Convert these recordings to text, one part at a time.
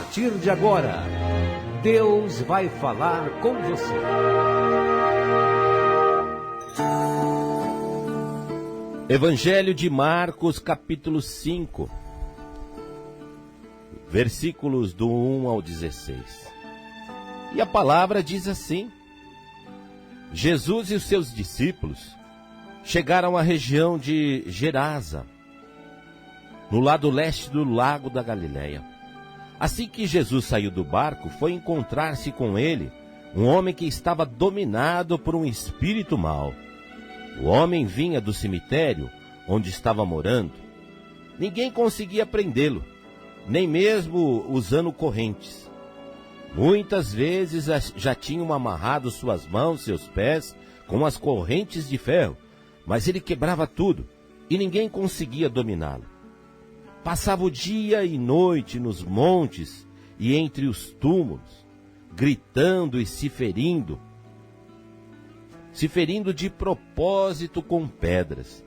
partir de agora, Deus vai falar com você. Evangelho de Marcos, capítulo 5, versículos do 1 ao 16. E a palavra diz assim: Jesus e os seus discípulos chegaram à região de Gerasa, no lado leste do lago da Galileia. Assim que Jesus saiu do barco, foi encontrar-se com ele um homem que estava dominado por um espírito mau. O homem vinha do cemitério onde estava morando. Ninguém conseguia prendê-lo, nem mesmo usando correntes. Muitas vezes já tinham amarrado suas mãos, seus pés, com as correntes de ferro, mas ele quebrava tudo e ninguém conseguia dominá-lo. Passava o dia e noite nos montes e entre os túmulos, gritando e se ferindo de propósito com pedras.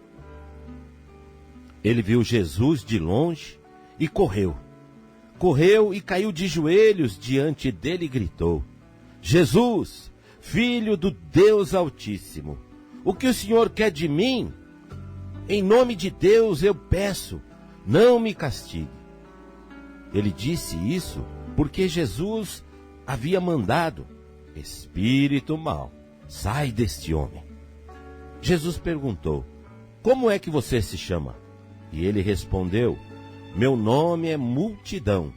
Ele viu Jesus de longe e correu e caiu de joelhos diante dele e gritou: Jesus, Filho do Deus Altíssimo, o que o Senhor quer de mim? Em nome de Deus eu peço, não me castigue. Ele disse isso porque Jesus havia mandado: espírito mau, sai deste homem. Jesus perguntou: como é que você se chama? E ele respondeu: meu nome é Multidão,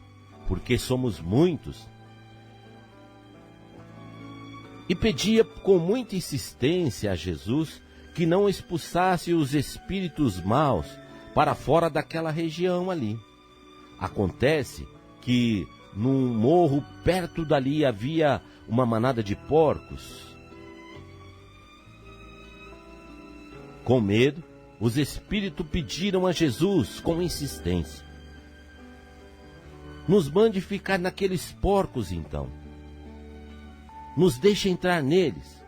porque somos muitos. E pedia com muita insistência a Jesus que não expulsasse os espíritos maus para fora daquela região ali. Acontece que num morro perto dali havia uma manada de porcos. Com medo, os espíritos pediram a Jesus com insistência: nos mande ficar naqueles porcos então. Nos deixe entrar neles.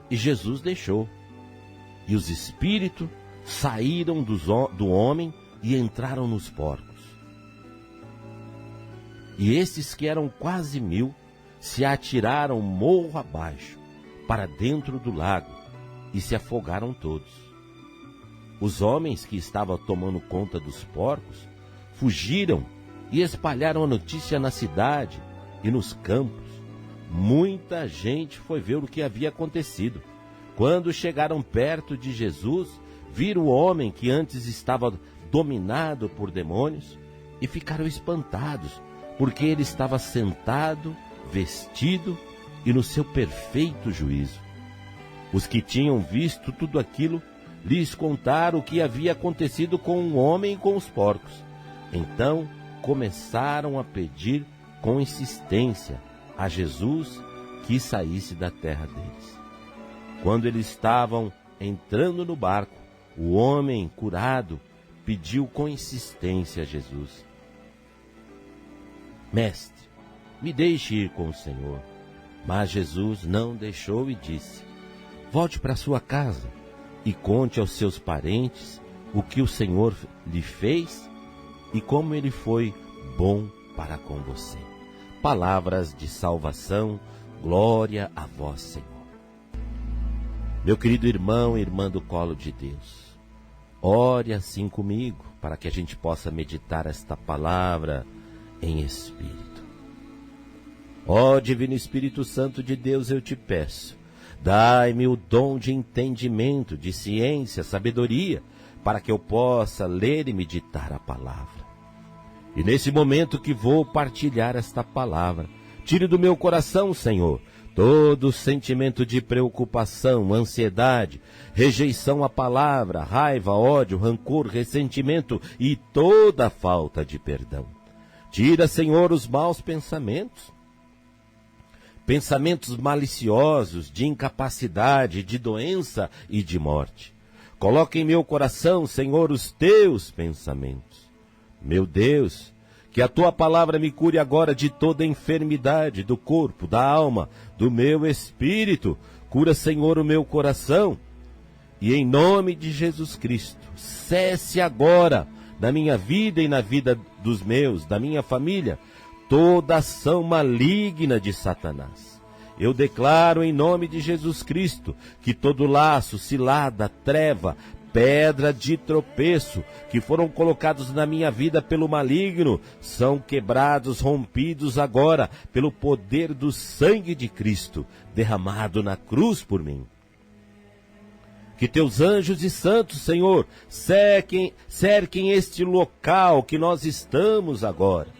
E Jesus deixou. E os espíritos saíram do homem e entraram nos porcos. E esses, que eram quase 1000, se atiraram morro abaixo, para dentro do lago, e se afogaram todos. Os homens que estavam tomando conta dos porcos fugiram e espalharam a notícia na cidade e nos campos. Muita gente foi ver o que havia acontecido. Quando chegaram perto de Jesus, viram o homem que antes estava dominado por demônios e ficaram espantados, porque ele estava sentado, vestido e no seu perfeito juízo. Os que tinham visto tudo aquilo lhes contaram o que havia acontecido com o homem e com os porcos. Então começaram a pedir com insistência a Jesus que saísse da terra deles. Quando eles estavam entrando no barco, o homem curado pediu com insistência a Jesus: Mestre, me deixe ir com o Senhor. Mas Jesus não deixou e disse: volte para sua casa e conte aos seus parentes o que o Senhor lhe fez e como ele foi bom para com você. Palavras de salvação, glória a vós, Senhor. Meu querido irmão e irmã do colo de Deus, ore assim comigo, para que a gente possa meditar esta palavra em espírito. Ó Divino Espírito Santo de Deus, eu te peço, dai-me o dom de entendimento, de ciência, sabedoria, para que eu possa ler e meditar a palavra. E nesse momento que vou partilhar esta palavra, tire do meu coração, Senhor, todo sentimento de preocupação, ansiedade, rejeição à palavra, raiva, ódio, rancor, ressentimento e toda falta de perdão. Tira, Senhor, os maus pensamentos, pensamentos maliciosos, de incapacidade, de doença e de morte. Coloca em meu coração, Senhor, os teus pensamentos. Meu Deus, que a tua palavra me cure agora de toda enfermidade do corpo, da alma, do meu espírito. Cura, Senhor, o meu coração. E em nome de Jesus Cristo, cesse agora na minha vida e na vida dos meus, da minha família, toda ação maligna de Satanás. Eu declaro em nome de Jesus Cristo que todo laço, cilada, treva, pedra de tropeço que foram colocados na minha vida pelo maligno são quebrados, rompidos agora pelo poder do sangue de Cristo derramado na cruz por mim. Que teus anjos e santos, Senhor, cerquem este local que nós estamos agora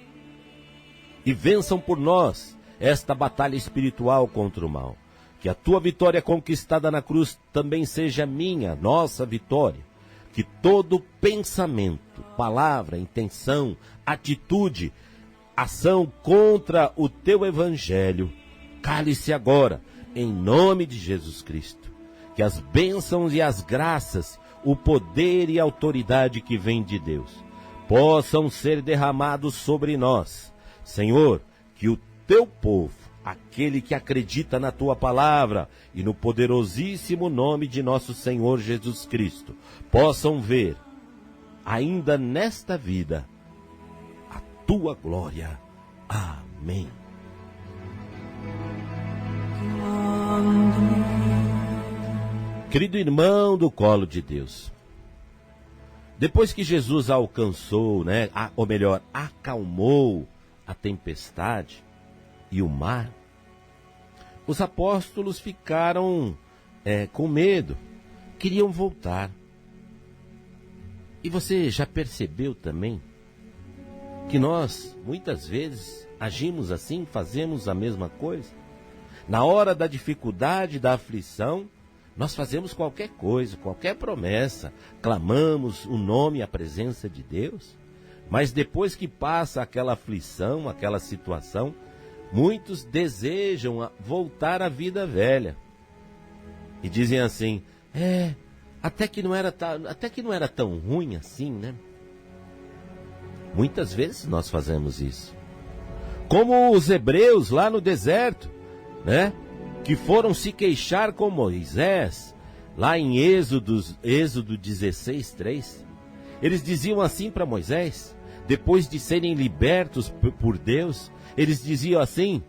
e vençam por nós esta batalha espiritual contra o mal. Que a tua vitória conquistada na cruz também seja minha, nossa vitória. Que todo pensamento, palavra, intenção, atitude, ação contra o teu evangelho, cale-se agora, em nome de Jesus Cristo. Que as bênçãos e as graças, o poder e a autoridade que vem de Deus, possam ser derramados sobre nós. Senhor, que o teu povo, aquele que acredita na tua palavra e no poderosíssimo nome de nosso Senhor Jesus Cristo, possam ver, ainda nesta vida, a tua glória. Amém. Querido irmão do colo de Deus, depois que Jesus alcançou, ou melhor, acalmou a tempestade e o mar, os apóstolos ficaram com medo, queriam voltar. E você já percebeu também que nós, muitas vezes, agimos assim, fazemos a mesma coisa? Na hora da dificuldade, da aflição, nós fazemos qualquer coisa, qualquer promessa, clamamos o nome e a presença de Deus, mas depois que passa aquela aflição, aquela situação, muitos desejam voltar à vida velha. E dizem assim, até que não era tão ruim assim, né? Muitas vezes nós fazemos isso. Como os hebreus lá no deserto, né? Que foram se queixar com Moisés, lá em Êxodo 16:3. Eles diziam assim para Moisés, depois de serem libertos por Deus, eles diziam assim,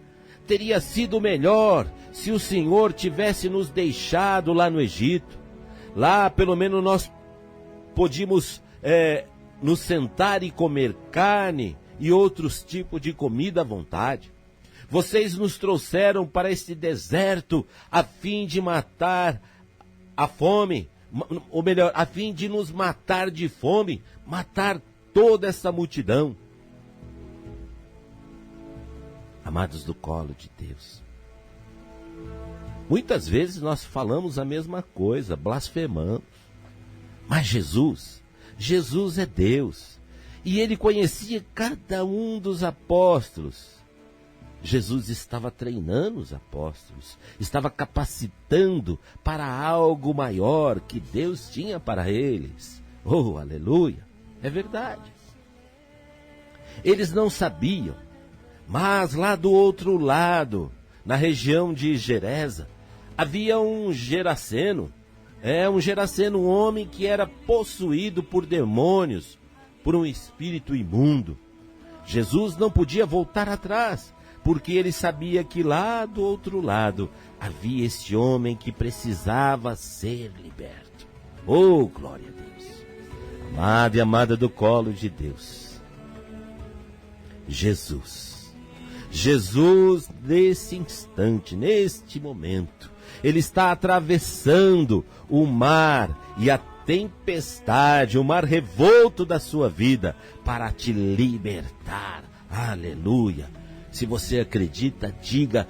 teria sido melhor se o Senhor tivesse nos deixado lá no Egito. Lá pelo menos nós podíamos nos sentar e comer carne e outros tipos de comida à vontade. Vocês nos trouxeram para este deserto a fim de matar a fome, ou melhor, a fim de nos matar de fome, matar toda essa multidão. Amados do colo de Deus, muitas vezes nós falamos a mesma coisa, blasfemamos. Mas Jesus é Deus, e Ele conhecia cada um dos apóstolos. Jesus estava treinando os apóstolos, estava capacitando para algo maior que Deus tinha para eles. Oh, aleluia! É verdade. Eles não sabiam, mas lá do outro lado, na região de Gerasa, havia um Geraseno, um homem que era possuído por demônios, por um espírito imundo. Jesus não podia voltar atrás, porque ele sabia que lá do outro lado havia este homem que precisava ser liberto. Oh, glória a Deus! Amada e amada do colo de Deus, Jesus, nesse instante, neste momento, Ele está atravessando o mar e a tempestade, o mar revolto da sua vida, para te libertar. Aleluia! Se você acredita, diga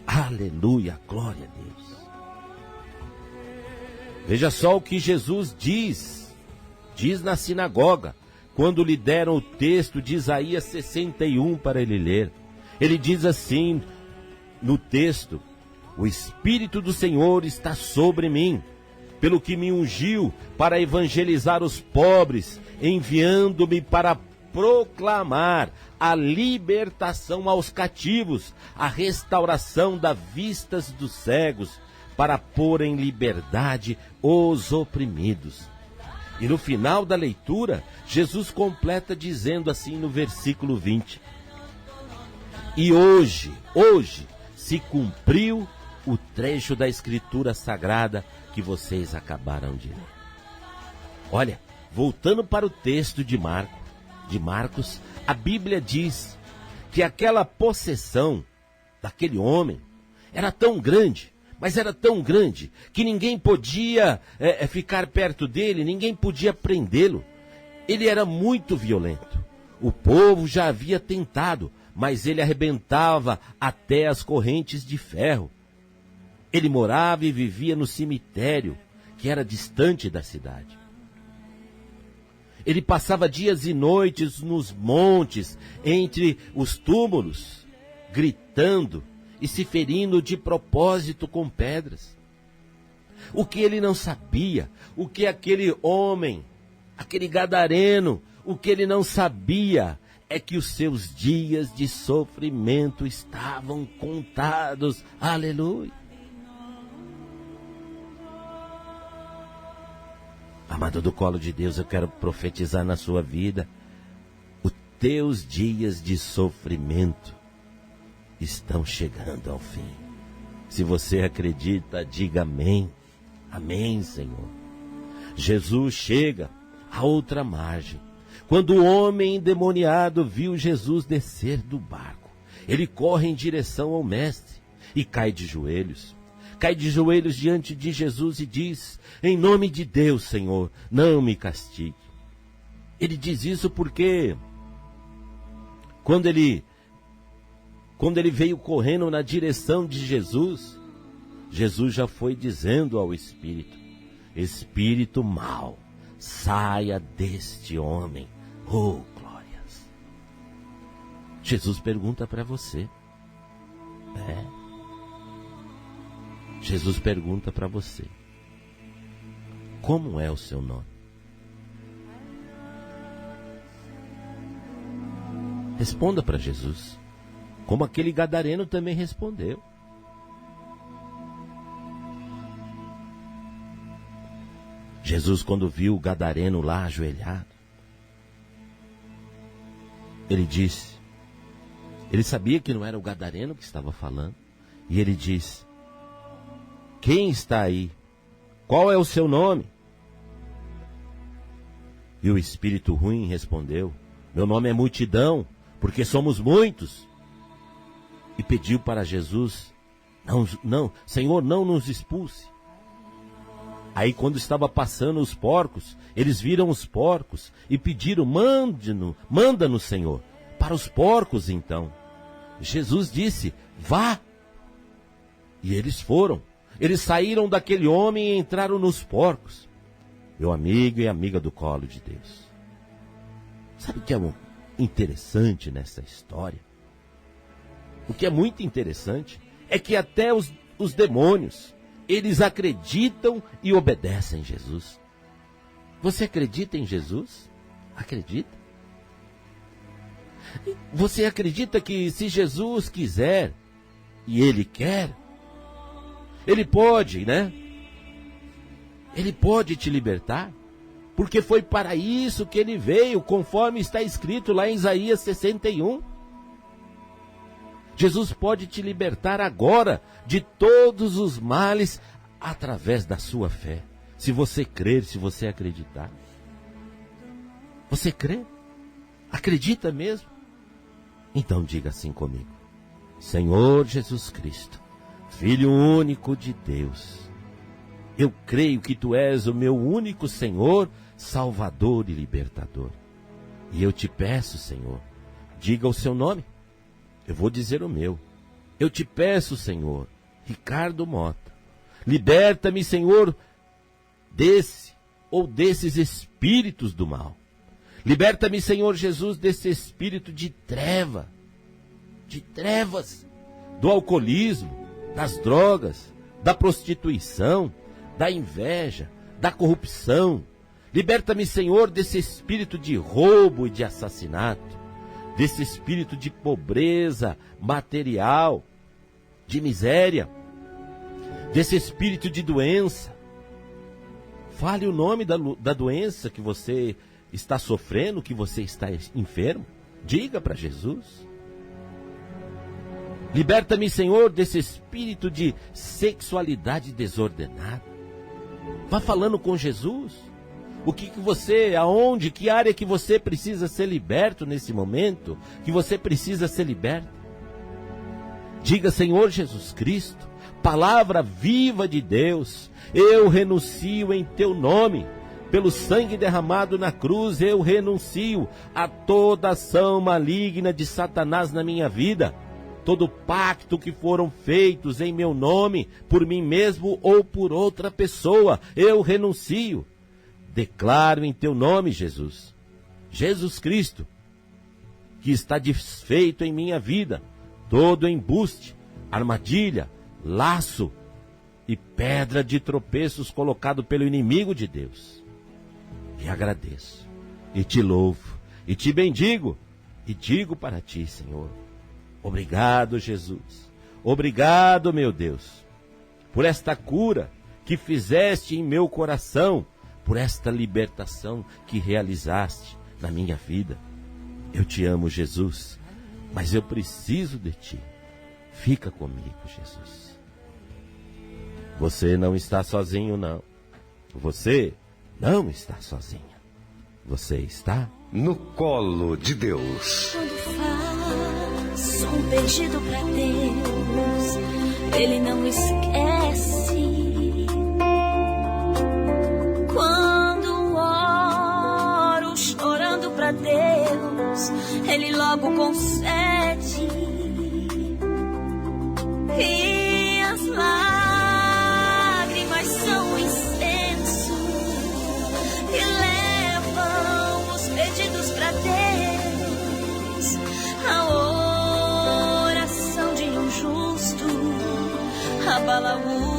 aleluia, glória a Deus. Veja só o que Jesus diz na sinagoga, quando lhe deram o texto de Isaías 61 para ele ler. Ele diz assim no texto, o Espírito do Senhor está sobre mim, pelo que me ungiu para evangelizar os pobres, enviando-me para proclamar a libertação aos cativos, a restauração das vistas dos cegos, para pôr em liberdade os oprimidos. E no final da leitura, Jesus completa dizendo assim no versículo 20: E hoje, se cumpriu o trecho da Escritura Sagrada que vocês acabaram de ler. Olha, voltando para o texto de Marcos, a Bíblia diz que aquela possessão daquele homem era tão grande, mas era tão grande, que ninguém podia ficar perto dele, ninguém podia prendê-lo. Ele era muito violento. O povo já havia tentado, mas ele arrebentava até as correntes de ferro. Ele morava e vivia no cemitério, que era distante da cidade. Ele passava dias e noites nos montes, entre os túmulos, gritando e se ferindo de propósito com pedras. O que ele não sabia, o que aquele homem, aquele gadareno, o que ele não sabia é que os seus dias de sofrimento estavam contados. Aleluia! Amado do colo de Deus, eu quero profetizar na sua vida. Os teus dias de sofrimento estão chegando ao fim. Se você acredita, diga amém. Amém, Senhor. Jesus chega à outra margem. Quando o homem endemoniado viu Jesus descer do barco, ele corre em direção ao mestre e cai de joelhos. Cai de joelhos diante de Jesus e diz: em nome de Deus, Senhor, não me castigue. Ele diz isso porque quando ele veio correndo na direção de Jesus, Jesus já foi dizendo ao espírito: espírito mau, saia deste homem. Oh, glórias! Jesus pergunta para você. Jesus pergunta para você: como é o seu nome? Responda para Jesus, como aquele gadareno também respondeu. Jesus, quando viu o gadareno lá ajoelhado, ele disse, ele sabia que não era o gadareno que estava falando, e ele disse: quem está aí? Qual é o seu nome? E o espírito ruim respondeu: meu nome é Multidão, porque somos muitos. E pediu para Jesus: não, Senhor, não nos expulse. Aí, quando estava passando os porcos, eles viram os porcos e pediram: manda-nos, Senhor, para os porcos então. Jesus disse: vá. E eles foram. Eles saíram daquele homem e entraram nos porcos. Meu amigo e amiga do colo de Deus, sabe o que é interessante nessa história? O que é muito interessante é que até os demônios, eles acreditam e obedecem a Jesus. Você acredita em Jesus? Acredita? Você acredita que se Jesus quiser, e Ele quer, Ele pode, né? Ele pode te libertar, porque foi para isso que Ele veio, conforme está escrito lá em Isaías 61. Jesus pode te libertar agora de todos os males através da sua fé. Se você crer, se você acreditar. Você crê? Acredita mesmo? Então diga assim comigo: Senhor Jesus Cristo, Filho único de Deus, eu creio que Tu és o meu único Senhor, Salvador e Libertador. E eu te peço, Senhor, diga o seu nome. Eu vou dizer o meu. Eu te peço, Senhor, Ricardo Mota, liberta-me, Senhor, desse ou desses espíritos do mal. Liberta-me, Senhor Jesus, desse espírito de trevas, do alcoolismo, das drogas, da prostituição, da inveja, da corrupção. Liberta-me, Senhor, desse espírito de roubo e de assassinato, desse espírito de pobreza material, de miséria, desse espírito de doença. Fale o nome da doença que você está sofrendo, que você está enfermo. Diga para Jesus. Liberta-me, Senhor, desse espírito de sexualidade desordenada. Vá falando com Jesus. O que você, aonde, que área que você precisa ser liberto nesse momento, que você precisa ser liberto. Diga, Senhor Jesus Cristo, palavra viva de Deus, eu renuncio em teu nome. Pelo sangue derramado na cruz, eu renuncio a toda ação maligna de Satanás na minha vida. Todo pacto que foram feitos em meu nome, por mim mesmo ou por outra pessoa, eu renuncio. Declaro em teu nome, Jesus, Jesus Cristo, que está desfeito em minha vida, todo embuste, armadilha, laço e pedra de tropeços colocado pelo inimigo de Deus. E agradeço, e te louvo, e te bendigo, e digo para ti, Senhor, obrigado, Jesus, obrigado, meu Deus, por esta cura que fizeste em meu coração, por esta libertação que realizaste na minha vida. Eu te amo, Jesus, mas eu preciso de ti. Fica comigo, Jesus. Você não está sozinho, não. Você não está sozinha. Você está no colo de Deus. Quando faço um pedido pra Deus, Ele não esquece. Quando oro chorando pra Deus, Ele logo concede. E as lágrimas são incenso que levam os pedidos pra Deus. A oração de um justo abala o